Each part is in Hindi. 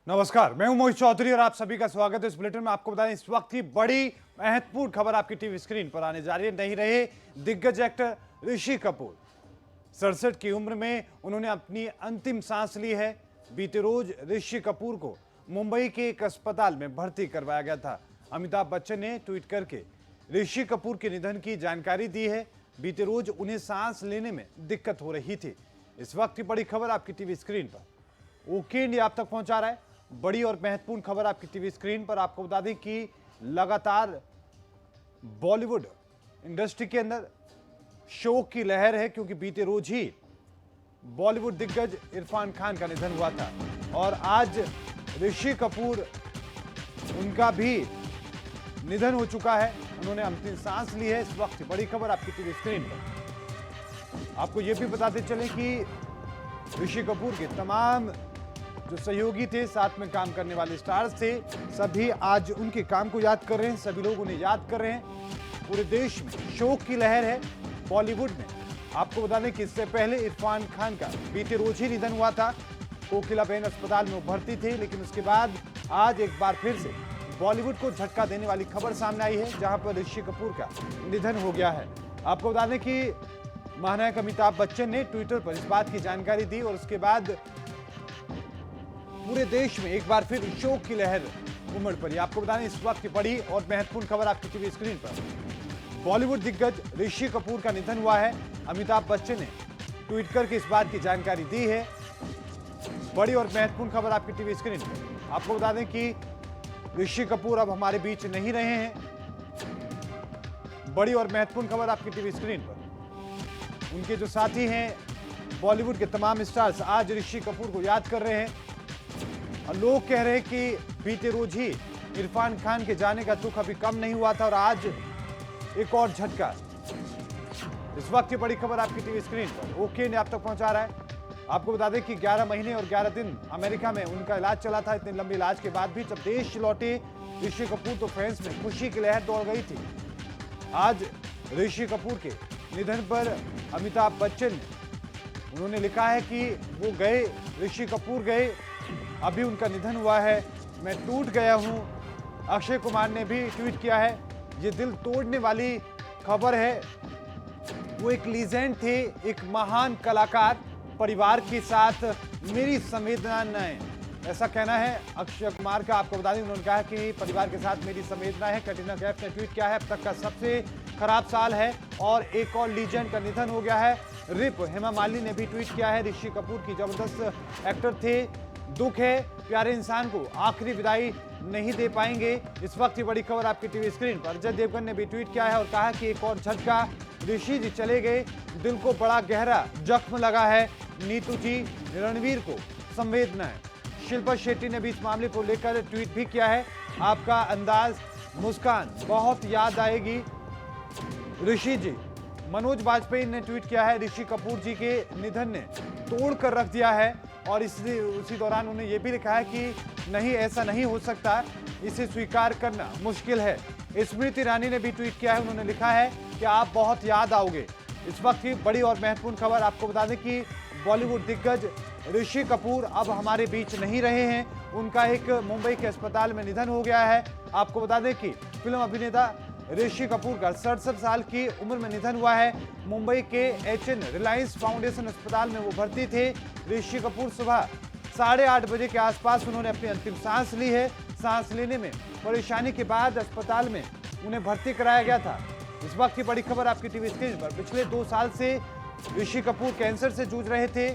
नमस्कार, मैं हूं मोहित चौधरी और आप सभी का स्वागत है इस बुलेटिन में। आपको बता दें, इस वक्त की बड़ी महत्वपूर्ण खबर आपकी टीवी स्क्रीन पर आने जा रही है। नहीं रहे दिग्गज एक्टर ऋषि कपूर। 67 की उम्र में उन्होंने अपनी अंतिम सांस ली है। बीते रोज ऋषि कपूर को मुंबई के एक अस्पताल में भर्ती करवाया गया था। अमिताभ बच्चन ने ट्वीट करके ऋषि कपूर के निधन की जानकारी दी है। बीते रोज उन्हें सांस लेने में दिक्कत हो रही थी। इस वक्त की बड़ी खबर आपकी टीवी स्क्रीन पर ओके इंडिया आप तक पहुंचा रहा है। बड़ी और महत्वपूर्ण खबर आपकी टीवी स्क्रीन पर। आपको बता दें कि लगातार बॉलीवुड इंडस्ट्री के अंदर शोक की लहर है, क्योंकि बीते रोज ही बॉलीवुड दिग्गज इरफान खान का निधन हुआ था और आज ऋषि कपूर उनका भी निधन हो चुका है। उन्होंने अंतिम सांस ली है। इस वक्त बड़ी खबर आपकी टीवी स्क्रीन पर। आपको यह भी बताते चलें कि ऋषि कपूर के तमाम जो सहयोगी थे, साथ में काम करने वाले स्टार्स थे, सभी आज उनके काम को याद कर रहे हैं। सभी लोग उन्हें याद कर रहे हैं। पूरे देश में शोक की लहर है। बॉलीवुड में आपको बता दें कि इससे पहले इरफान खान का बीते रोज ही निधन हुआ था। कोकिलाबेन अस्पताल में वो भर्ती थे, लेकिन उसके बाद आज एक बार फिर से बॉलीवुड को झटका देने वाली खबर सामने आई है, जहां पर ऋषि कपूर का निधन हो गया है। आपको बता दें कि महानायक अमिताभ बच्चन ने ट्विटर पर इस बात की जानकारी दी और उसके बाद पूरे देश में एक बार फिर शोक की लहर उमड़ पड़ी। आपको बता दें, इस वक्त की बड़ी और महत्वपूर्ण खबर आपकी टीवी स्क्रीन पर। बॉलीवुड दिग्गज ऋषि कपूर का निधन हुआ है। अमिताभ बच्चन ने ट्वीट करके इस बात की जानकारी दी है। बड़ी और महत्वपूर्ण खबर आपकी टीवी स्क्रीन पर। आपको बता दें कि ऋषि कपूर अब हमारे बीच नहीं रहे हैं। बड़ी और महत्वपूर्ण खबर आपकी टीवी स्क्रीन पर। उनके जो साथी हैं, बॉलीवुड के तमाम स्टार्स आज ऋषि कपूर को याद कर रहे हैं और लोग कह रहे हैं कि बीते रोज ही इरफान खान के जाने का दुख अभी कम नहीं हुआ था और आज एक और झटका। इस वक्त की बड़ी खबर आपकी टीवी स्क्रीन पर ओके ने आप तक पहुंचा रहा है। आपको बता दें कि 11 महीने और 11 दिन अमेरिका में उनका इलाज चला था। इतने लंबे इलाज के बाद भी जब देश लौटे ऋषि कपूर, तो फैंस में खुशी की लहर दौड़ गई थी। आज ऋषि कपूर के निधन पर अमिताभ बच्चन उन्होंने लिखा है कि वो गए, ऋषि कपूर गए, अभी उनका निधन हुआ है, मैं टूट गया हूं। अक्षय कुमार ने भी ट्वीट किया है, ये दिल तोड़ने वाली खबर है। वो एक लीजेंड थे, एक महान कलाकार, परिवार के साथ मेरी संवेदनाएं, ऐसा कहना है अक्षय कुमार का। आपको बता दें, उन्होंने कहा कि परिवार के साथ मेरी संवेदना है। कैटरीना कैफ ने ट्वीट किया है, अब तक का सबसे खराब साल है और एक और लीजेंड का निधन हो गया है। रिप हेमा मालिनी ने भी ट्वीट किया है, ऋषि कपूर की जबरदस्त एक्टर थे, दुख है, प्यारे इंसान को आखिरी विदाई नहीं दे पाएंगे। इस वक्त की बड़ी खबर आपकी टीवी स्क्रीन पर। अजय देवगन ने भी ट्वीट किया है और कहा कि एक और झटका, ऋषि जी चले गए, दिल को बड़ा गहरा जख्म लगा है। नीतू जी, रणवीर को संवेदना है। शिल्पा शेट्टी ने भी इस मामले को लेकर ट्वीट भी किया है, आपका अंदाज, मुस्कान बहुत याद आएगी ऋषि जी। मनोज वाजपेयी ने ट्वीट किया है, ऋषि कपूर जी के निधन ने तोड़ कर रख दिया है और उसी दौरान उन्होंने ये भी लिखा है कि नहीं, ऐसा नहीं हो सकता, इसे स्वीकार करना मुश्किल है। स्मृति ईरानी ने भी ट्वीट किया है, उन्होंने लिखा है कि आप बहुत याद आओगे। इस वक्त की बड़ी और महत्वपूर्ण खबर आपको बता दें कि बॉलीवुड दिग्गज ऋषि कपूर अब हमारे बीच नहीं रहे हैं। उनका एक मुंबई के अस्पताल में निधन हो गया है। आपको बता दें कि फिल्म अभिनेता ऋषि कपूर का 67 साल की उम्र में निधन हुआ है। मुंबई के HN रिलायंस फाउंडेशन अस्पताल में वो भर्ती थे। ऋषि कपूर सुबह 8:30 बजे के आसपास उन्होंने अपनी अंतिम सांस ली है। सांस लेने में परेशानी के बाद अस्पताल में उन्हें भर्ती कराया गया था। इस वक्त की बड़ी खबर आपकी टीवी स्क्रीन पर। पिछले 2 साल से ऋषि कपूर कैंसर से जूझ रहे थे।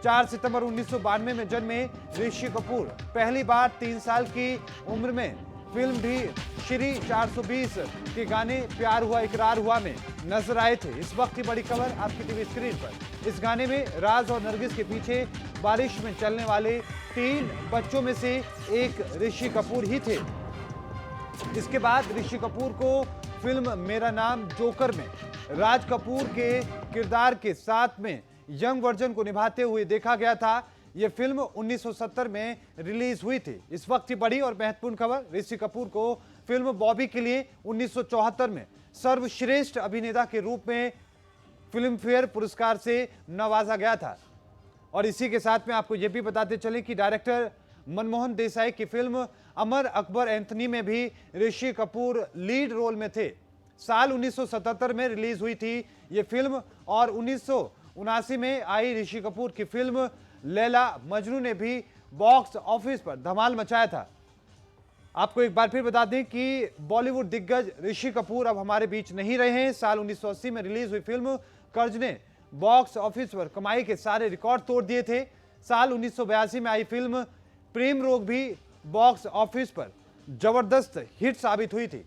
4 सितंबर 1992 में जन्मे ऋषि कपूर पहली बार 3 साल की उम्र में फिल्म भी श्री 420 के गाने प्यार हुआ इकरार हुआ में नजर आए थे। इस वक्त की बड़ी खबर आपकी टीवी स्क्रीन पर। इस गाने में राज और नरगिस के पीछे बारिश में चलने वाले 3 बच्चों में से एक ऋषि कपूर ही थे। इसके बाद ऋषि कपूर को फिल्म मेरा नाम जोकर में राज कपूर के किरदार के साथ में यंग वर्जन को निभाते हुए देखा गया था। यह फिल्म 1970 में रिलीज हुई थी। इस वक्त की बड़ी और महत्वपूर्ण खबर, ऋषि कपूर को फिल्म बॉबी के लिए 1974 में सर्वश्रेष्ठ अभिनेता के रूप में फिल्म फेयर पुरस्कार से नवाजा गया था। और इसी के साथ में आपको यह भी बताते चले कि डायरेक्टर मनमोहन देसाई की फिल्म अमर अकबर एंथनी में भी ऋषि कपूर लीड रोल में थे। साल 1977 में रिलीज हुई थी ये फिल्म और 1979 में आई ऋषि कपूर की फिल्म लैला मजनू ने भी बॉक्स ऑफिस पर धमाल मचाया था। आपको एक बार फिर बता दें कि बॉलीवुड दिग्गज ऋषि कपूर अब हमारे बीच नहीं रहे हैं। साल 1980 में रिलीज हुई फिल्म कर्ज ने बॉक्स ऑफिस पर कमाई के सारे रिकॉर्ड तोड़ दिए थे। साल 1982 में आई फिल्म प्रेम रोग भी बॉक्स ऑफिस पर जबरदस्त हिट साबित हुई थी।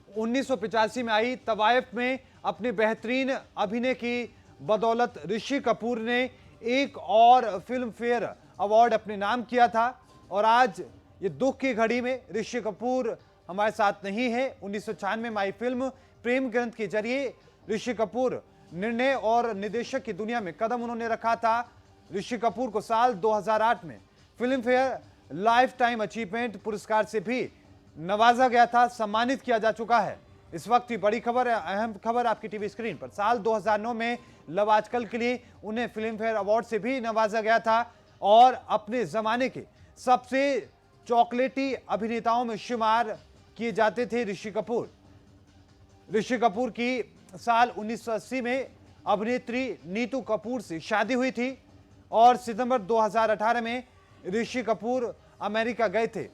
1985 में आई तवायफ में अपने बेहतरीन अभिनय की बदौलत ऋषि कपूर ने एक और फिल्म फेयर अवार्ड अपने नाम किया था। और आज ये दुख की घड़ी में ऋषि कपूर हमारे साथ नहीं है। 1996 में आई फिल्म प्रेम ग्रंथ के जरिए ऋषि कपूर निर्णय और निर्देशक की दुनिया में कदम उन्होंने रखा था। ऋषि कपूर को साल 2008 में film fair life time achievement पुरस्कार से भी नवाजा गया था, सम्मानित किया जा चुका है। इस वक्त की बड़ी खबर है, अहम खबर आपकी टीवी स्क्रीन पर। साल 2009 में लव आजकल के लिए उन्हें फिल्म फेयर अवार्ड से भी नवाजा गया था और अपने जमाने के सबसे चॉकलेटी अभिनेताओं में शुमार किए जाते थे ऋषि कपूर। ऋषि कपूर की साल 1980 में अभिनेत्री नीतू कपूर से शादी हुई थी और सितंबर 2018 में ऋषि कपूर अमेरिका गए थे।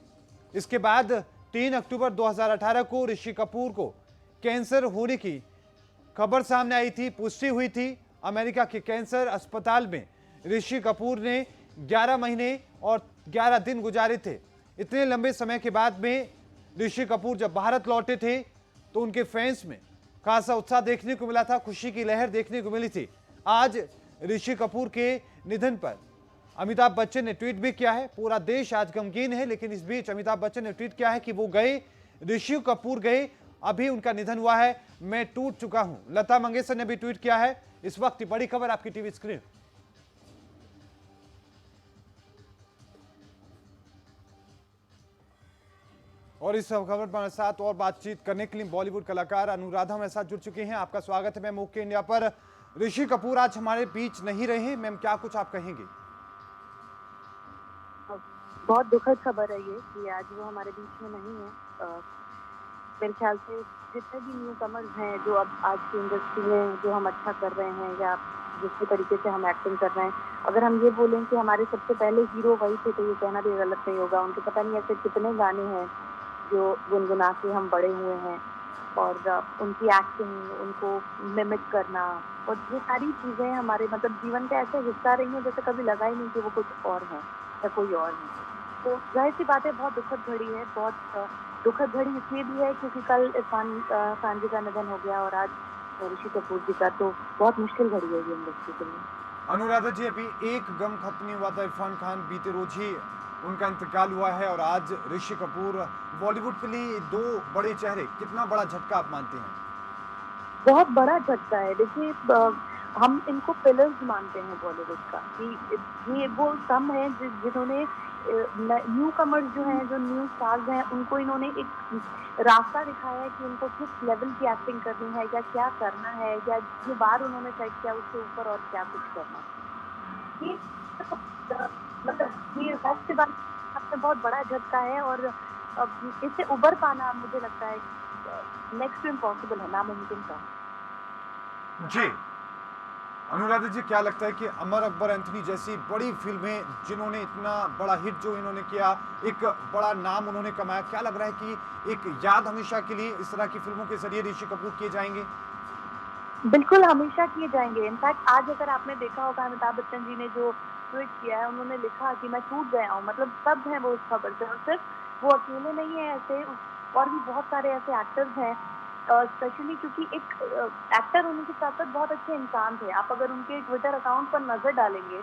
इसके बाद 3 अक्टूबर 2018 को ऋषि कपूर को कैंसर होने की खबर सामने आई थी, पुष्टि हुई थी। अमेरिका के कैंसर अस्पताल में ऋषि कपूर ने 11 महीने और 11 दिन गुजारे थे। इतने लंबे समय के बाद में ऋषि कपूर जब भारत लौटे थे तो उनके फैंस में खासा उत्साह देखने को मिला था, खुशी की लहर देखने को मिली थी। आज ऋषि कपूर के निधन पर अमिताभ बच्चन ने ट्वीट भी किया है। पूरा देश आज गमगीन है, लेकिन इस बीच अमिताभ बच्चन ने ट्वीट किया है कि वो गए, ऋषि कपूर गए, अभी उनका निधन हुआ है, मैं टूट चुका हूं। लता मंगेशकर ने भी ट्वीट किया है। इस वक्त की बड़ी खबर आपकी टीवी स्क्रीन। और इस खबर पर साथ और बातचीत करने के लिए बॉलीवुड कलाकार अनुराधा हमारे साथ जुड़ चुके हैं। आपका स्वागत है मैम ओके इंडिया पर। ऋषि कपूर आज हमारे बीच नहीं रहे, मैम क्या कुछ आप कहेंगे? बहुत दुखद खबर है ये कि आज वो हमारे बीच में नहीं है। मेरे ख्याल से जितने भी न्यू कमर्स हैं जो अब आज की इंडस्ट्री में जो हम अच्छा कर रहे हैं या जिस तरीके से हम एक्टिंग कर रहे हैं, अगर हम ये बोलें कि हमारे सबसे पहले हीरो वही थे तो ये कहना भी गलत नहीं होगा। उनके पता नहीं ऐसे कितने गाने हैं जो गुनगुना के हम बड़े हुए हैं और उनकी एक्टिंग, उनको मिमिक करना और ये सारी चीज़ें हमारे मतलब जीवन का ऐसे हिस्सा रही हैं जैसे कभी लगा ही नहीं कि वो कुछ और है या कोई और है। तो जाहिर सी बात है बहुत दुखद घड़ी है। बहुत दुखद घड़ी इसलिए भी है क्योंकि कल इरफान खान जी का निधन हो गया और आज ऋषि कपूर जी का, तो बहुत मुश्किल घड़ी है ये इंडस्ट्री के लिए। अनुराधा जी, अभी एक गम खत्म नहीं हुआ था। इरफान खान बीते रोज ही उनका इंतकाल हुआ है और आज ऋषि कपूर। बॉलीवुड के लिए दो बड़े चेहरे, कितना बड़ा झटका आप मानते हैं? बहुत बड़ा झटका है। देखिए हम इनको पिलर्स मानते हैं बॉलीवुड का कि ये वो सम है जिन्होंने न्यू कमर्स जो हैं, जो न्यू स्टार्स हैं, उनको इन्होंने एक रास्ता दिखाया है कि उनको किस लेवल की एक्टिंग करनी है या क्या करना है या जो बार उन्होंने सेट किया उसके ऊपर और क्या कुछ करना है। ये मतलब ये सबसे बात सबसे बहुत बड़ा झटका है और इससे उबर पाना मुझे लगता है नेक्स्ट टू इम्पॉसिबल है, नामुमकिन था। जी अनुराधा जी, क्या लगता है कि अमर अकबर एंथनी जैसी बड़ी फिल्में जिन्होंने इतना बड़ा हिट जो इन्होंने किया, एक बड़ा नाम उन्होंने कमाया, क्या लग रहा है कि एक याद हमेशा के लिए इस तरह की फिल्मों के जरिए ऋषि कपूर किए जाएंगे? बिल्कुल हमेशा किए जाएंगे। इनफैक्ट आज अगर आपने देखा होगा अमिताभ बच्चन जी ने जो ट्वीट किया है, उन्होंने लिखा कि मैं टूट गया हूँ, मतलब सब हैं वो उस खबर से। और सिर्फ वो अकेले नहीं है, ऐसे और भी बहुत सारे ऐसे एक्टर्स हैं, स्पेशली क्योंकि एक एक्टर होने के साथ साथ बहुत अच्छे इंसान थे। आप अगर उनके ट्विटर अकाउंट पर नजर डालेंगे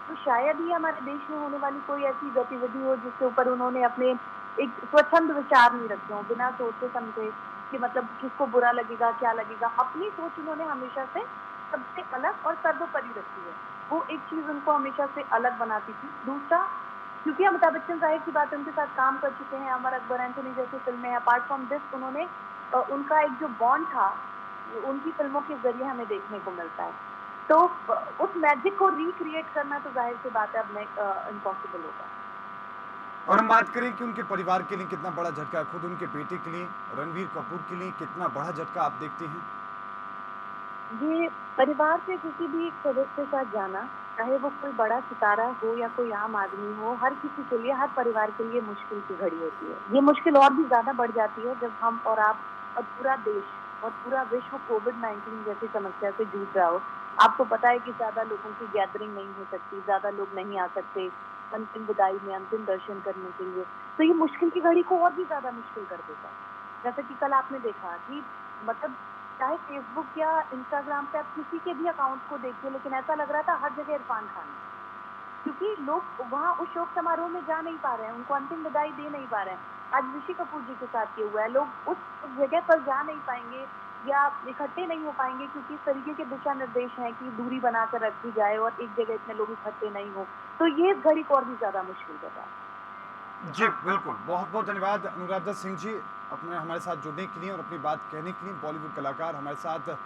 तो शायद ही हमारे देश में होने वाली कोई ऐसी गतिविधि हो जिसके ऊपर उन्होंने अपने एक स्वच्छंद विचार नहीं रखे हों, बिना सोचे समझे कि मतलब किसको बुरा लगेगा क्या लगेगा। अपनी सोच उन्होंने हमेशा से सबसे अलग और सर्वोपरि रखी है। वो एक चीज उनको हमेशा से अलग बनाती थी। दूसरा, क्योंकि अमिताभ बच्चन जाहिर की बात उनके साथ काम कर चुके हैं, अमर अकबर एंथनी जैसी फिल्में, अपार्ट फ्रॉम दिस उन्होंने उनका एक जो बॉन्ड था उनकी फिल्मों के जरिए हमें देखने को मिलता है। तो उस मैजिक को रिक्रिएट करना तो जाहिर सी बात है अब इम्पॉसिबल होगा। और हम बात करें कि उनके परिवार के लिए कितना बड़ा झटका है, खुद उनके बेटे के लिए, रणवीर कपूर के लिए कितना बड़ा झटका आप देखते हैं? ये परिवार से किसी भी एक सदस्य के साथ जाना, चाहे वो कोई बड़ा सितारा हो या कोई आम आदमी हो, हर किसी के लिए, हर परिवार के लिए मुश्किल की घड़ी होती है। ये मुश्किल और भी ज़्यादा बढ़ जाती है जब हम और आप और पूरा देश और पूरा विश्व कोविड-19 जैसी समस्या से जूझ रहा हो। आपको पता है कि ज़्यादा लोगों की गैदरिंग नहीं हो सकती, ज़्यादा लोग नहीं आ सकते अंतिम विदाई में, अंतिम दर्शन करने के लिए। तो ये मुश्किल की घड़ी को और भी ज़्यादा मुश्किल कर देता है। जैसे कि कल आपने देखा कि मतलब चाहे फेसबुक या इंस्टाग्राम पे आप किसी के भी अकाउंट को देखिए, लेकिन ऐसा लग रहा था हर जगह इरफान खान है। क्योंकि लोग वहाँ उस शोक समारोह में जा नहीं पा रहे हैं, उनको अंतिम विदाई दे नहीं पा रहे हैं। आज ऋषि कपूर जी के साथ ये हुआ है, लोग उस जगह पर जा नहीं पाएंगे या इकट्ठे नहीं हो पाएंगे क्योंकि इस तरीके के दिशा निर्देश हैं कि दूरी बनाकर रखी जाए और एक जगह इतने लोग इकट्ठे नहीं हो। तो ये इस घड़ी को और भी ज्यादा मुश्किल कर रहा है। जी बिल्कुल, बहुत बहुत धन्यवाद अनुराधा सिंह जी अपने हमारे साथ जुड़ने के लिए और अपनी बात कहने के लिए। बॉलीवुड कलाकार हमारे साथ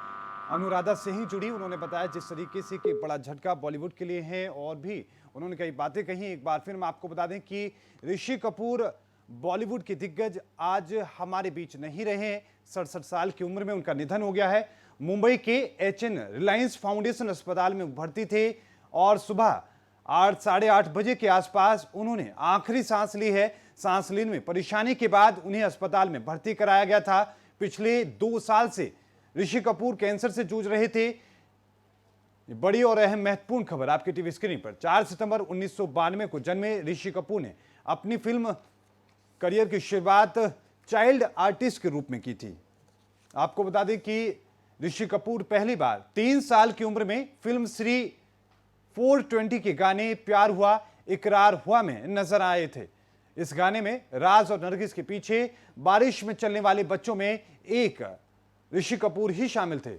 अनुराधा से ही जुड़ी, उन्होंने बताया जिस तरीके से कि बड़ा झटका बॉलीवुड के लिए है और भी उन्होंने कई बातें कही। एक बार फिर हम आपको बता दें कि ऋषि कपूर बॉलीवुड के दिग्गज आज हमारे बीच नहीं रहे। 67 साल की उम्र में उनका निधन हो गया है। मुंबई के HN रिलायंस फाउंडेशन अस्पताल में भर्ती थे और सुबह 8 साढ़े 8 बजे के आसपास उन्होंने आखिरी सांस ली है। सांस लेने में परेशानी के बाद उन्हें अस्पताल में भर्ती कराया गया था। पिछले 2 साल से ऋषि कपूर कैंसर से जूझ रहे थे। बड़ी और अहम महत्वपूर्ण खबर आपके टीवी स्क्रीन पर। 4 सितंबर 1992 को जन्मे ऋषि कपूर ने अपनी फिल्म करियर की शुरुआत चाइल्ड आर्टिस्ट के रूप में की थी। आपको बता दें कि ऋषि कपूर पहली बार 3 साल की उम्र में फिल्म श्री 420 के गाने प्यार हुआ इकरार हुआ में नजर आए थे। इस गाने में राज और नरगिस के पीछे बारिश में चलने वाले बच्चों में एक ऋषि कपूर ही शामिल थे।